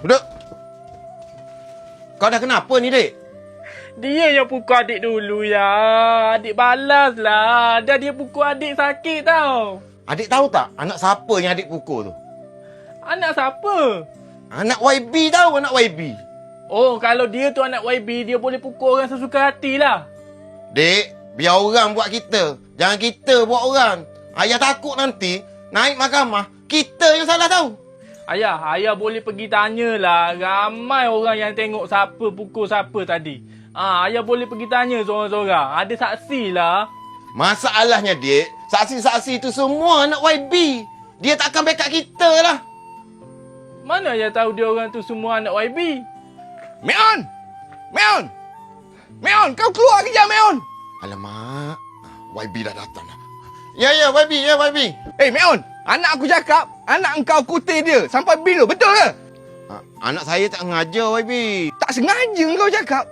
Duduk. Kau dah kenapa ni, Dek? Dia yang pukul adik dulu ya. Adik balas lah. Dah dia pukul adik sakit tau. Adik tahu tak anak siapa yang adik pukul tu? Anak siapa? Anak YB tahu, anak YB. Oh, kalau dia tu anak YB, dia boleh pukul orang sesuka hati lah. Dek, biar orang buat kita. Jangan kita buat orang. Ayah takut nanti naik mahkamah, kita yang salah tahu. Ayah boleh pergi tanyalah. Ramai orang yang tengok siapa pukul siapa tadi. Ayah boleh pergi tanya seorang-seorang. Ada saksi lah. Masalahnya, Dek, saksi-saksi itu semua anak YB. Dia takkan backup kita lah. Mana ayah tahu dia orang tu semua anak YB? Meon! Meon! Meon, kau keluar kejap, Meon! Alamak, YB dah datang dah. Ya, YB. Meon! Anak aku cakap, anak engkau kutil dia sampai bila, betul ke? Anak saya tak ngajar, YB. Tak sengaja engkau cakap.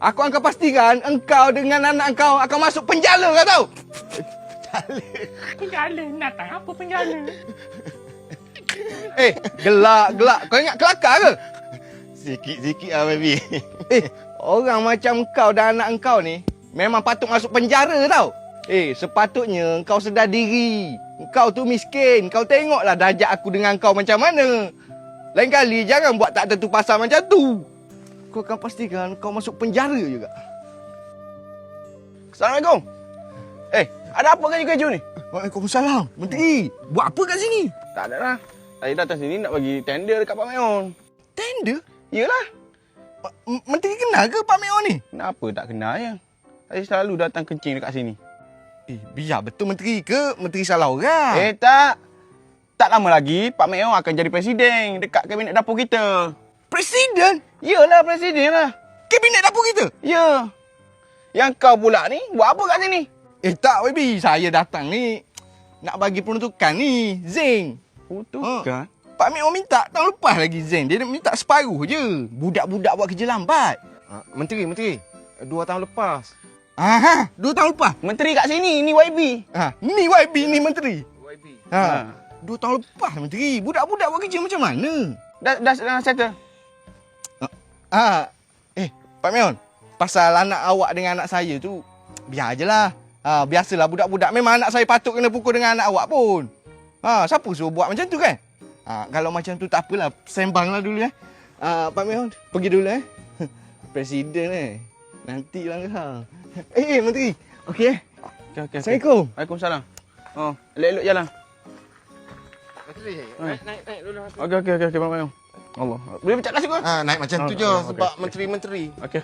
Aku akan pastikan engkau dengan anak engkau akan masuk penjara, kau tahu? Penjala? Natang apa penjala? Gelak. Kau ingat kelakar ke? Sikit-sikit lah, YB. Orang macam engkau dan anak engkau ni memang patut masuk penjara tau. Sepatutnya engkau sedar diri. Engkau tu miskin. Kau tengoklah darjat aku dengan engkau macam mana. Lain kali jangan buat tak tentu pasal macam tu. Kau akan pastikan kau masuk penjara juga. Assalamualaikum. Ada apa keju-keju ni? Waalaikumsalam. Menteri, buat apa kat sini? Tak ada lah. Saya datang sini nak bagi tender dekat Pak Meon. Tender? Yelah. Menteri kenal ke Pak Meon ni? Kenapa tak kenal ya? Saya selalu datang kencing dekat sini. Biar betul menteri ke menteri salah orang? Tak. Tak lama lagi Pak Meon akan jadi presiden dekat kabinet dapur kita. Presiden? Yelah, presiden lah. Kabinet dapur kita? Ya. Yang kau pula ni buat apa kat sini? Tak, YB. Saya datang ni nak bagi peruntukan ni. Zeng. Peruntukan? Pak Meon minta tahun lepas lagi Zeng. Dia minta separuh je. Budak-budak buat kerja lambat. Menteri. 2 tahun lepas. 2 tahun lepas? Menteri kat sini, ni YB. Ni YB, ni menteri. YB. 2 tahun lepas menteri. Budak-budak buat kerja macam mana? Dah settle. Pak Meon, pasal anak awak dengan anak saya tu, biar je lah. Biasalah budak-budak. Memang anak saya patut kena pukul dengan anak awak pun. Siapa suruh buat macam tu kan? Kalau macam tu tak apalah. Sembanglah dulu Pak Meon, pergi dulu Presiden nantilah kau. Menteri. Okey Okey. Assalamualaikum. Waalaikumsalam. Elok-elok jalan. Menteri, naik dulu. Okey, Pak Meon. Allah. Boleh pecat kasih kau? Naik macam tu je sebab menteri-menteri. Okey.